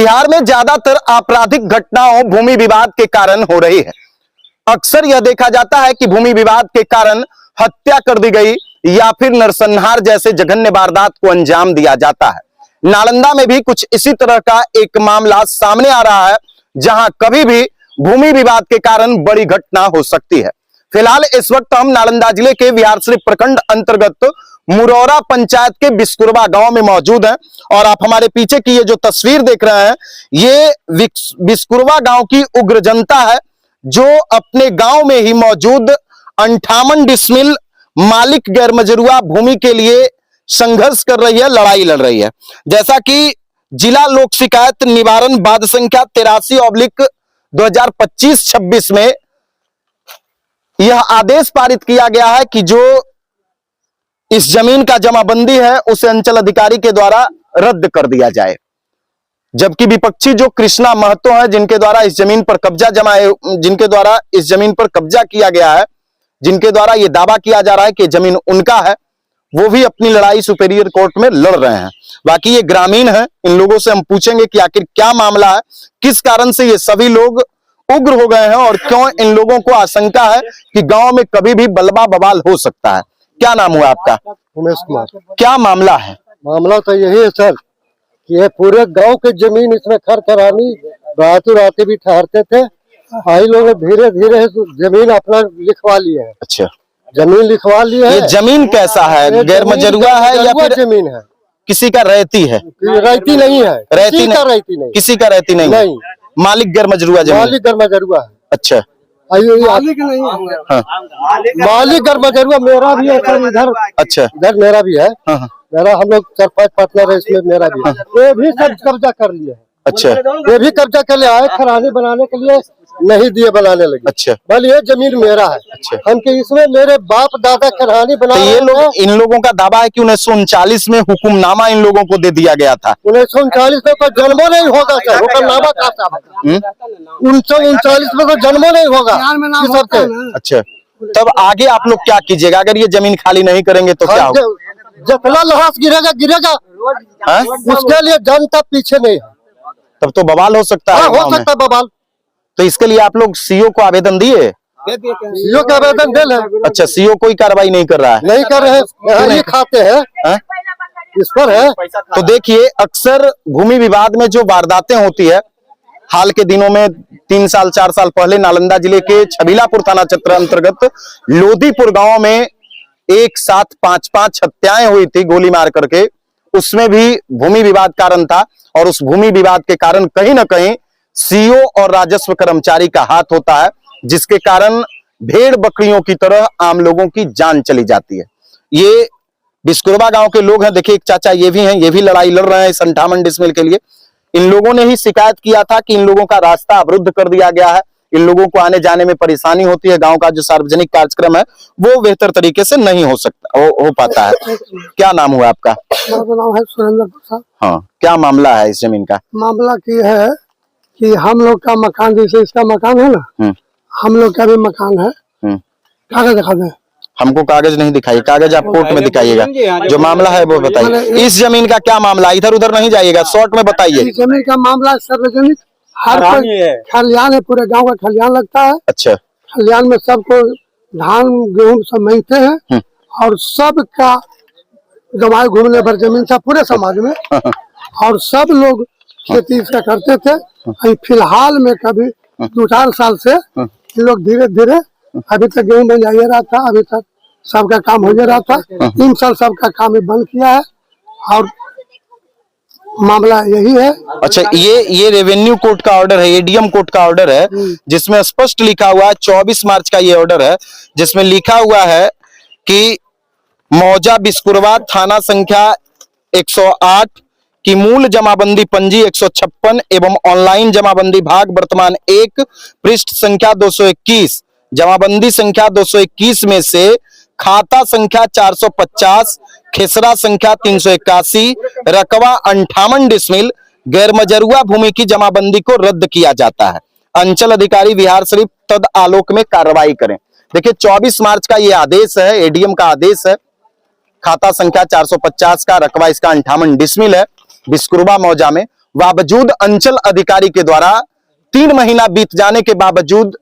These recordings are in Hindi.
बिहार में ज्यादातर आपराधिक घटनाओं भूमि विवाद के कारण हो रही है। अक्सर यह देखा जाता है कि भूमि विवाद के कारण हत्या कर दी गई या फिर नरसंहार जैसे जघन्य वारदात को अंजाम दिया जाता है। नालंदा में भी कुछ इसी तरह का एक मामला सामने आ रहा है, जहां कभी भी भूमि विवाद के कारण बड़ी घटना हो सकती है। फिलहाल इस वक्त हम नालंदा जिले के बिहारशरीफ प्रखंड अंतर्गत मुरौरा पंचायत के बिस्कुरवा गांव में मौजूद हैं और आप हमारे पीछे की ये जो तस्वीर देख रहे हैं, ये बिस्कुरवा गांव की उग्र जनता है जो अपने गांव में ही मौजूद 58 डिसमिल मालिक गैर मजरूआ भूमि के लिए संघर्ष कर रही है, लड़ाई लड़ रही है। जैसा कि जिला लोक शिकायत निवारण बाद संख्या 83/2025-26 में यह आदेश पारित किया गया है कि जो इस जमीन का जमाबंदी है उसे अंचल अधिकारी के द्वारा रद्द कर दिया जाए। जबकि विपक्षी जो कृष्णा महतो है, जिनके द्वारा इस जमीन पर कब्जा किया गया है, जिनके द्वारा यह दावा किया जा रहा है कि जमीन उनका है, वो भी अपनी लड़ाई सुपीरियर कोर्ट में लड़ रहे हैं। बाकी ये ग्रामीण है, इन लोगों से हम पूछेंगे कि आखिर क्या मामला है, किस कारण से ये सभी लोग उग्र हो गए हैं और क्यों इन लोगों को आशंका है कि गांव में कभी भी बलवा बवाल हो सकता है। क्या नाम हुआ आपका? उमेश कुमार। क्या मामला है? मामला तो यही है सर कि ये पूरे गांव की जमीन इसमें खर खरानी रातें भी ठहरते थे। आई लोग धीरे धीरे जमीन अपना लिखवा लिए है। अच्छा, जमीन लिखवा ली है। ये जमीन कैसा है? गैर मजरूआ है या फिर जमीन है? किसी का रहती है? रहती नहीं है। रहती नहीं, किसी का रहती नहीं। नहीं, मालिक गैर मजरूआ जमीन। मालिक गैर मजरूआ है। अच्छा, मालिक नहीं है। हाँ। मालिक गैर मजरूआ मेरा भी है सर इधर। अच्छा, इधर मेरा भी है। हाँ। मेरा हम लोग 4-5 पार्टनर है इसमें, मेरा भी है। ये भी सब कब्जा कर लिए है। अच्छा, ये भी कब्जा कर लिया है। खरानी बनाने के लिए नहीं दिए, बनाने लगे। अच्छा, बोले ये जमीन मेरा है। अच्छा, हम के इसमें मेरे बाप दादा खरानी बना तो ये लोग, इन लोगों का दावा है कि 1939 में हुक्मनामा इन लोगों को दे दिया गया था। 1939 में तो जन्मो नहीं होगा सर, हुक्मनामा कहाँ से? 1939 में तो जन्मो नहीं होगा। अच्छा, तब आगे आप लोग क्या कीजिएगा अगर ये जमीन खाली नहीं करेंगे तो क्या होगा? जितना लहास गिरेगा उसके लिए जनता पीछे नहीं है। तब तो बवाल हो सकता है। हो सकता है बवाल। तो इसके लिए आप लोग सीओ को आवेदन दिए? सीओ का आवेदन दे ले। अच्छा, सीओ कोई कार्रवाई नहीं कर रहा है? नहीं कर रहे हैं, खाते हैं इस पर है। तो देखिए, अक्सर भूमि विवाद में जो वारदातें होती है, हाल के दिनों में 3 साल 4 साल पहले नालंदा जिले के छबीलापुर थाना क्षेत्र अंतर्गत लोदीपुर गांव में एक साथ 5-5 हत्याएं हुई थी गोली मार करके। उसमें भी भूमि विवाद कारण था और उस भूमि विवाद के कारण कहीं ना कहीं सीओ और राजस्व कर्मचारी का हाथ होता है, जिसके कारण भेड़ बकरियों की तरह आम लोगों की जान चली जाती है। ये बिस्कुरवा गांव के लोग हैं। देखिए, एक चाचा ये भी हैं, ये भी लड़ाई लड़ रहे हैं इस 58 डिसमिल के लिए। इन लोगों ने ही शिकायत किया था कि इन लोगों का रास्ता अवरुद्ध कर दिया गया है, इन लोगों को आने जाने में परेशानी होती है, गांव का जो सार्वजनिक कार्यक्रम है वो बेहतर तरीके से नहीं हो सकता, हो पाता है। क्या नाम हुआ आपका? मेरा नाम है सुरेंद्र प्रसाद। हाँ, क्या मामला है इस जमीन का? मामला की है कि हम लोग का मकान, जैसे इसका मकान है ना, हम लोग का भी मकान है। कागज दिखा दें। हमको कागज नहीं दिखाइए, कागज आप कोर्ट में दिखाइएगा। जो मामला है वो बताइए। इस जमीन का क्या मामला? इधर उधर नहीं जाइएगा, शॉर्ट में बताइए। इस जमीन का मामला सार्वजनिक हर खलियान है, पूरे गांव का खलियान लगता है। अच्छा, खलियान में सबको धान गेहूं सब मिलते हैं और सबका जमाए घूमने पर जमीन था पूरे समाज में और सब लोग खेती इसका करते थे। फिलहाल में कभी 2-4 साल से लोग धीरे धीरे, अभी तक गेहूं बन जा रहा था, अभी तक सबका काम हो रहा था। 3 साल सबका काम बंद किया है और मामला यही है। अच्छा, ये रेवेन्यू कोर्ट का ऑर्डर है, एडीएम कोर्ट का ऑर्डर है, जिसमें स्पष्ट लिखा हुआ है, 24 मार्च का ये ऑर्डर है, जिसमें लिखा हुआ है कि मौजा बिस्कुरवा थाना संख्या 108 की मूल जमाबंदी पंजी 156 एवं ऑनलाइन जमाबंदी भाग वर्तमान 1 पृष्ठ संख्या 221 जमाबंदी संख्या 221 में से खाता संख्या 450 खेसरा संख्या 381 रकबा 58 डिसमिल गैर मजरूआ भूमि की जमाबंदी को रद्द किया जाता है। अंचल अधिकारी बिहारशरीफ तद आलोक में कार्रवाई करें। देखिए, 24 मार्च का ये आदेश है, एडीएम का आदेश है। खाता संख्या 450 का, रकबा इसका 58 डिसमिल है बिस्कुरवा मौजा में। बावजूद अंचल अधिकारी के द्वारा 3 महीना बीत जाने के बावजूद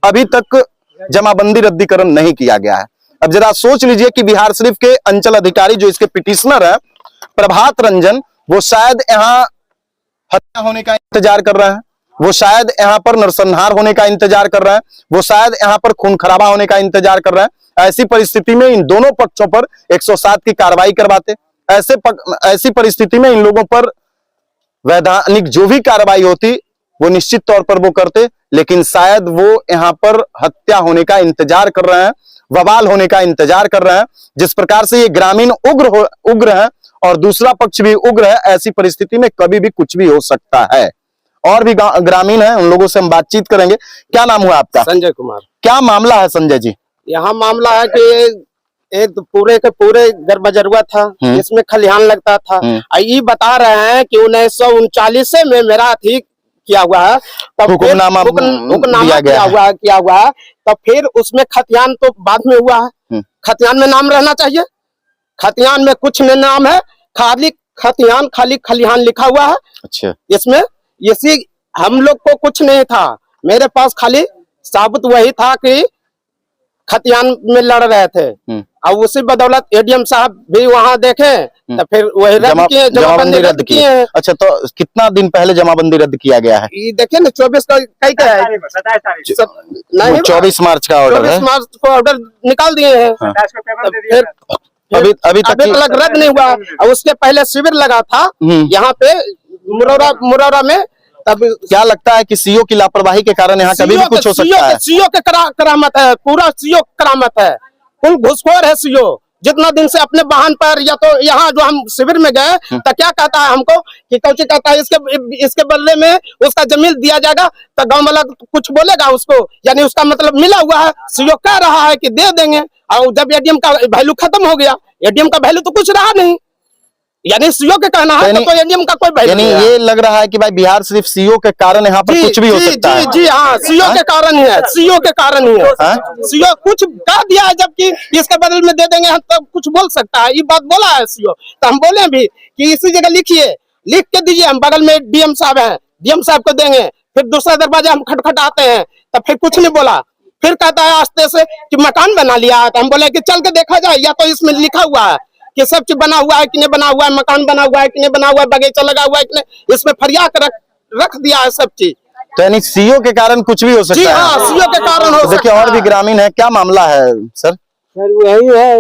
अभी तक जमाबंदी रद्दीकरण नहीं किया गया है। अब जरा सोच लीजिए कि बिहार शरीफ के अंचल अधिकारी जो इसके पिटिशनर है प्रभात रंजन, वो शायद यहाँ हत्या होने का इंतजार कर रहे हैं, वो शायद यहाँ पर नरसंहार होने का इंतजार कर रहे हैं, वो शायद यहाँ पर खून खराबा होने का इंतजार कर रहे हैं। ऐसी परिस्थिति में इन दोनों पक्षों पर 107 की कार्रवाई करवाते। ऐसी परिस्थिति में इन लोगों पर वैधानिक जो भी कार्रवाई होती वो निश्चित तौर पर वो करते, लेकिन शायद वो यहाँ पर हत्या होने का इंतजार कर रहे हैं, बवाल होने का इंतजार कर रहे हैं। जिस प्रकार से ये ग्रामीण उग्र है और दूसरा पक्ष भी उग्र है, ऐसी परिस्थिति में कभी भी कुछ भी हो सकता है। और भी ग्रामीण है, उन लोगों से हम बातचीत करेंगे। क्या नाम हुआ आपका? संजय कुमार। क्या मामला है संजय जी? यहाँ मामला है कि एक पूरे के पूरे गरबजरुआ था, इसमें खलिहान लगता था। ये बता रहे हैं कि 1939 में मेरा ठीक किया हुआ है, तब हुक्मनामा किया हुआ है, तब फिर उसमें खतियान तो बाद में हुआ है। खतियान में नाम रहना चाहिए, खतियान में कुछ में नाम है, खाली खतियान खाली खलिहान लिखा हुआ है। अच्छा, इसमें इसी हम लोग को कुछ नहीं था, मेरे पास खाली साबुत वही था कि खतियान में लड़ रहे थे, और उसी बदौलत एडीएम साहब भी वहां देखे तो फिर वही जमाबंदी रद्द किए। अच्छा, तो कितना दिन पहले जमाबंदी रद्द किया गया है? ये देखिए ना 24 का कई का है, 24 मार्च का ऑर्डर है। 24 मार्च को ऑर्डर निकाल दिए हैं। फिर अभी तक रद्द नहीं हुआ। और उसके पहले शिविर लगा था यहाँ पे मुरौरा में। तब क्या लगता है कि सीओ की लापरवाही के कारण यहाँ कभी भी कुछ हो सकता है? सीओ के करामत है, पूरा सीओ करामत है, कुल घुसखोर है सीओ। जितना दिन से अपने वाहन पर, या तो यहाँ जो हम शिविर में गए तो क्या कहता है हमको कि कौची कहता है, इसके बदले में उसका जमीन दिया जाएगा, तो गांव वाला कुछ बोलेगा उसको? यानी उसका मतलब मिला हुआ है। सीओ कह रहा है कि दे देंगे, और जब एडीएम का वैल्यू खत्म हो गया, एडीएम का वैल्यू तो कुछ रहा नहीं, यानी सीओ के कहना है तो एडीएम का कोई वैल्यू नहीं है। ये लग रहा है कि भाई बिहार सिर्फ सीओ के कारण यहाँ पर कुछ भी हो सकता है। जी हाँ, सीओ के कारण ही है, सीओ के कारण ही है। सीओ कुछ कह दिया है, जबकि इसके बदल में दे देंगे हम, तो कुछ बोल सकता है। ये बात बोला है सीओ, तो हम बोले भी कि इसी जगह लिखिए, लिख के दीजिए। हम बगल में डीएम साहब हैं, डीएम साहब को देंगे। फिर दूसरा दरवाजा हम खटखटाते हैं, तब फिर कुछ नहीं बोला। फिर कहता है आस्ते से कि मकान बना लिया है, तो हम बोले कि चल के देखा जाए, या तो इसमें लिखा हुआ है कि सब चीज बना हुआ है कि नहीं बना हुआ है, मकान बना हुआ है कि नहीं बना हुआ है, बगीचा लगा हुआ है कि नहीं, इसमें फरिया कर रख दिया है सब चीज। तो यानी सीओ के कारण कुछ भी हो सकता है? जी हाँ, सीओ के कारण हो सकता है। देखिए और भी ग्रामीण है, क्या मामला है सर? सर वही है,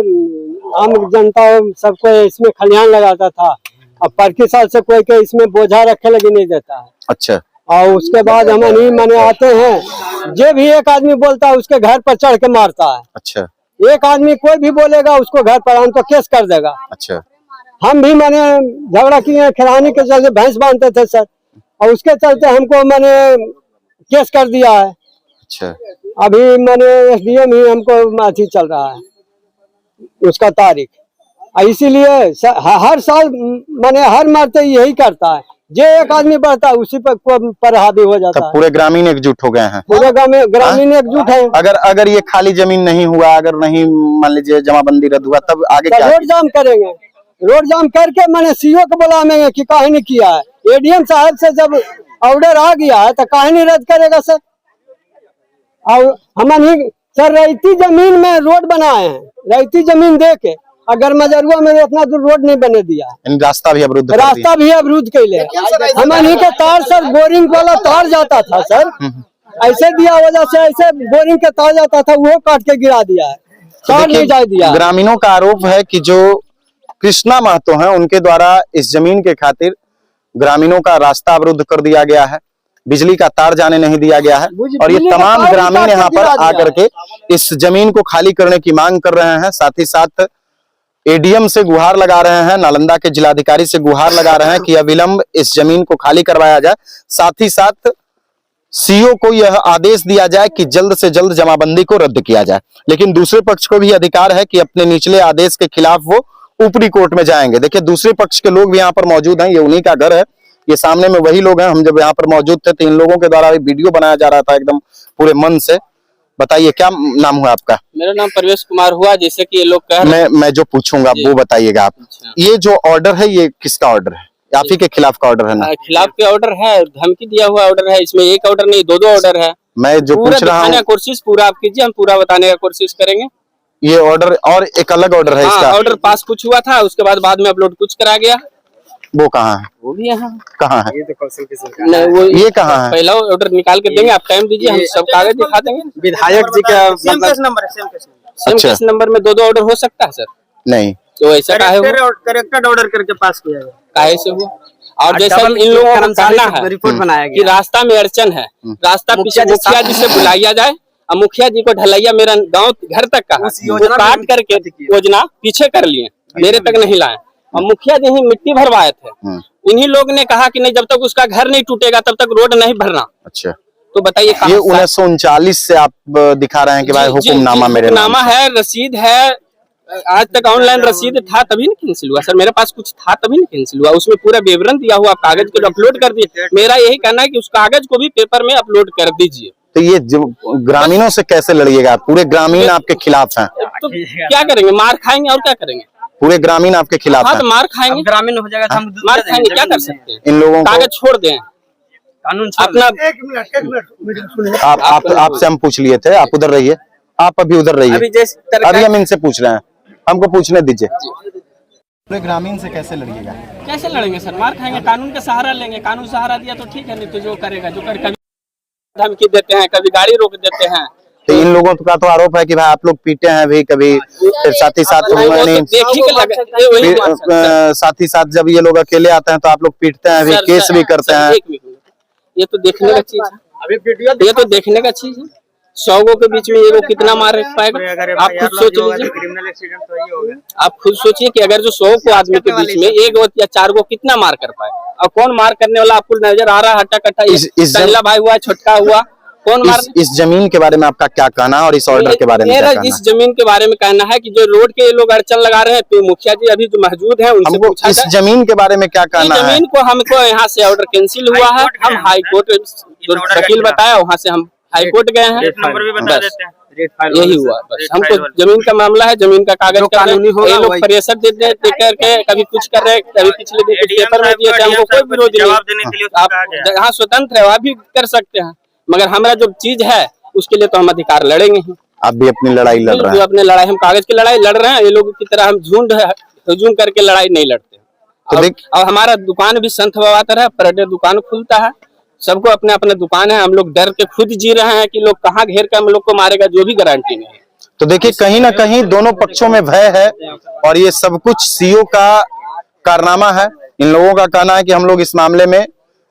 आम जनता सबको इसमें खलिहान लगाता था, अब 25 साल से कोई के इसमें बोझा रखे लगे नहीं देता है। अच्छा, और उसके बाद हम नहीं माने आते हैं, जो भी एक आदमी बोलता है उसके घर पर चढ़ के मारता है। अच्छा, एक आदमी कोई भी बोलेगा उसको घर पर आन तो केस कर देगा। अच्छा, हम भी मैंने झगड़ा किए, खिलानी के चलते भैंस बांधते थे सर, और उसके चलते हमको मैंने केस कर दिया है। अच्छा, अभी मैंने एसडीएम ही हमको अथी चल रहा है उसका तारीख, इसीलिए हर साल मैंने हर मरते यही करता है, जो एक आदमी बढ़ता है उसी पर हावी हो जाता है। पूरे ग्रामीण एकजुट हो गए हैं, पूरे ग्रामीण एकजुट है। अगर ये खाली जमीन नहीं हुआ, अगर नहीं मान लीजिए जमाबंदी रद्द हुआ, तब आगे क्या? रोड जाम करेंगे, रोड जाम करके मैंने सीओ को बुलाएंगे कि काहे नहीं किया है। एडीएम साहब से जब ऑर्डर आ गया है तो काहे नहीं रद्द करेगा सर? और हम सर रईती जमीन में रोड बनाए हैं, रईती जमीन दे के, अगर मजरुआ में इतना दूर रोड नहीं बने दिया, रास्ता भी अवरुद्ध कैले। हम के तार सर, बोरिंग वाला तार जाता था सर, ऐसे दिया वजह से, ऐसे बोरिंग के तार जाता था, वो काट के गिरा दिया है, तार नहीं जा दिया। ग्रामीणों का आरोप है कि जो कृष्णा महतो हैं उनके द्वारा इस जमीन के खातिर ग्रामीणों का रास्ता अवरुद्ध कर दिया गया है, बिजली का तार जाने नहीं दिया गया है, और ये तमाम ग्रामीण यहाँ पर आकर के इस जमीन को खाली करने की मांग कर रहे हैं। साथ ही साथ एडीएम से गुहार लगा रहे हैं, नालंदा के जिलाधिकारी से गुहार लगा रहे हैं कि अविलंब इस जमीन को खाली करवाया जाए। साथ ही साथ सीओ को यह आदेश दिया जाए कि जल्द से जल्द जमाबंदी को रद्द किया जाए। लेकिन दूसरे पक्ष को भी अधिकार है कि अपने निचले आदेश के खिलाफ वो ऊपरी कोर्ट में जाएंगे। देखिए दूसरे पक्ष के लोग भी यहाँ पर मौजूद हैं, ये उन्हीं का घर है, ये सामने में वही लोग हैं। हम जब यहाँ पर मौजूद थे तो इन लोगों के द्वारा वीडियो बनाया जा रहा था एकदम पूरे मन से। बताइए क्या नाम हुआ आपका? मेरा नाम परवेश कुमार हुआ, जैसे कि ये लोग कह रहे हैं। मैं जो पूछूंगा वो बताइएगा आप। ये जो ऑर्डर है ये किसका ऑर्डर है? आप ही के खिलाफ का ऑर्डर है ना? खिलाफ के ऑर्डर है, धमकी दिया हुआ ऑर्डर है, इसमें एक ऑर्डर नहीं दो ऑर्डर है। मैं जो पूरा पूछ रहा दिखाने का हूँ कोशिश पूरा आप कीजिए, हम पूरा बताने का कोशिश करेंगे। ये ऑर्डर और एक अलग ऑर्डर है इसका? ऑर्डर पास कुछ हुआ था, उसके बाद में अपलोड कुछ करा गया। वो कहाँ है? वो भी यहाँ कहाँ है? ये तो कौशल की सरकार नहीं, वो ये कहाँ है? पहला ऑर्डर निकाल के देंगे, आप टाइम दीजिए, हम सब कागज दिखा देंगे। विधायक जी का सेम केस नंबर है, same case number. Same case number में दो ऑर्डर हो सकता है सर? नहीं। तो ऐसा काहे हुआ? करेक्टेड ऑर्डर करके पास किया गया। काहे से हुआ? और जैसा इन लोगों का कहना है रिपोर्ट बनाया कि रास्ता में अड़चन है, रास्ता पीछे मुखिया जी से बुलाया जाए और मुखिया जी को ढलैया मेरा गांव घर तक का है, वो काट करके योजना पीछे कर लिए, मेरे तक नहीं लाए। और मुखिया जी ही मिट्टी भरवाए थे। इन्हीं लोग ने कहा कि नहीं, जब तक उसका घर नहीं टूटेगा तब तक रोड नहीं भरना। अच्छा, तो बताइए ये 1939 से आप दिखा रहे हैं कि भाई हुक्मनामा मेरे नाम हुक्मनामा है, रसीद है। आज तक ऑनलाइन रसीद था तभी नहीं कैंसिल हुआ सर, मेरे पास कुछ था तभी नहीं कैंसिल हुआ। उसमें पूरा विवरण दिया हुआ, कागज को अपलोड कर दिए। मेरा यही कहना है कि उस कागज को भी पेपर में अपलोड कर दीजिए। तो ये जो ग्रामीणों से कैसे लड़िएगा? पूरे ग्रामीण आपके खिलाफ हैं। तो क्या करेंगे? मार खाएंगे और क्या करेंगे? पूरे ग्रामीण आपके खिलाफ हाँ हैं। तो मार खाएंगे, ग्रामीण हो जाएगा, हम मार खाएंगे, क्या कर सकते हैं? इन लोगों को कागज छोड़ दें, कानून अपना एक मिनट सुनिए। आपसे हम पूछ लिए थे, आप उधर रहिए, आप अभी उधर रहिए, अभी जैसे अभी हम इनसे पूछ रहे हैं, हमको पूछने दीजिए। पूरे ग्रामीण से कैसे लड़िएगा? कैसे लड़ेंगे सर? मार खाएंगे, कानून का सहारा लेंगे। कानून सहारा दिया तो ठीक है, नहीं तो जो करेगा जो कर, कभी धमकी देते हैं, कभी गाड़ी रोक देते हैं। तो इन लोगों का तो आरोप है कि भाई आप लोग पीटे हैं भी कभी, फिर साथ ही साथ साथ ही साथ जब ये लोग अकेले आते हैं तो आप लोग पीटते हैं भी, केस भी करते हैं। ये तो देखने का चीज है, ये तो देखने का चीज है। 100 गो के बीच में ये लोग कितना मार पाएगा? आप खुद सोच लीजिए, क्रिमिनल एक्सीडेंट तो ही होगा। आप खुद सोचिए कि अगर जो 100 को आदमी के बीच में 1 या 4 गो कितना मार कर पाएगा? और कौन मार करने वाला आपको नजर आ रहा है? हट्टा कट्टा पहला भाई हुआ, छोटका हुआ, कौन मार? इस जमीन के बारे में आपका क्या कहना है और इस ऑर्डर के बारे में क्या कहना है? इस जमीन के बारे में कहना है कि जो रोड के लोग अड़चन लगा रहे हैं, तो मुखिया जी अभी जो मौजूद है उनसे पूछा इस जमीन के बारे में क्या कहना है? जमीन को हमको यहाँ से ऑर्डर कैंसिल हुआ है, हम हाई कोर्ट जो वकील बताया वहाँ से हम हाई कोर्ट गए हैं, नंबर भी बता देते हैं। यही हुआ बस। हमको जमीन का मामला है, जमीन का कागज कानूनी हो, ये लोग प्रेशर दे करके कभी कुछ कर रहे, कभी पिछले दिन कुछ पेपर में दिए थे, हमको कोई विरोध नहीं। आप यहाँ स्वतंत्र है, वहाँ भी कर सकते हैं, मगर हमारा जो चीज है उसके लिए तो हम अधिकार लड़ेंगे ही। आप भी अपनी लड़ाई लड़ रहे हैं? अपने लड़ाई, हम कागज की लड़ाई लड़ रहे हैं। ये लोग की तरह हम झुंड हजूम करके लड़ाई नहीं लड़ते। और हमारा दुकान भी संत बाबा तरह पर डे दुकान खुलता है, सबको अपने अपने दुकान है। हम लोग डर के खुद जी रहे हैं कि लोग कहाँ घेर कर हम लोग को मारेगा, जो भी गारंटी नहीं है। तो देखिए, कहीं ना कहीं दोनों पक्षों में भय है और ये सब कुछ सीओ का कारनामा है। इन लोगों का कहना है कि हम लोग इस मामले में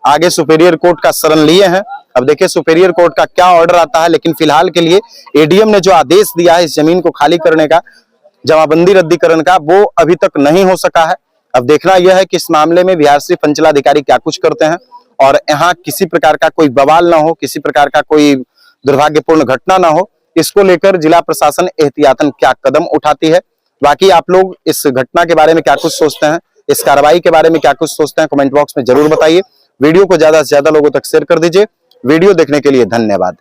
आगे सुपीरियर कोर्ट का शरण लिए हैं। अब देखिए सुपीरियर कोर्ट का क्या ऑर्डर आता है, लेकिन फिलहाल के लिए एडीएम ने जो आदेश दिया है इस जमीन को खाली करने का, जमाबंदी रद्दीकरण का, वो अभी तक नहीं हो सका है। अब देखना यह है कि इस मामले में बिहार से अंचलाधिकारी क्या कुछ करते हैं और यहाँ किसी प्रकार का कोई बवाल ना हो, किसी प्रकार का कोई दुर्भाग्यपूर्ण घटना ना हो, इसको लेकर जिला प्रशासन एहतियातन क्या कदम उठाती है। बाकी आप लोग इस घटना के बारे में क्या कुछ सोचते हैं, इस कार्रवाई के बारे में क्या कुछ सोचते हैं, कमेंट बॉक्स में जरूर बताइए। वीडियो को ज्यादा से ज्यादा लोगों तक शेयर कर दीजिए। वीडियो देखने के लिए धन्यवाद।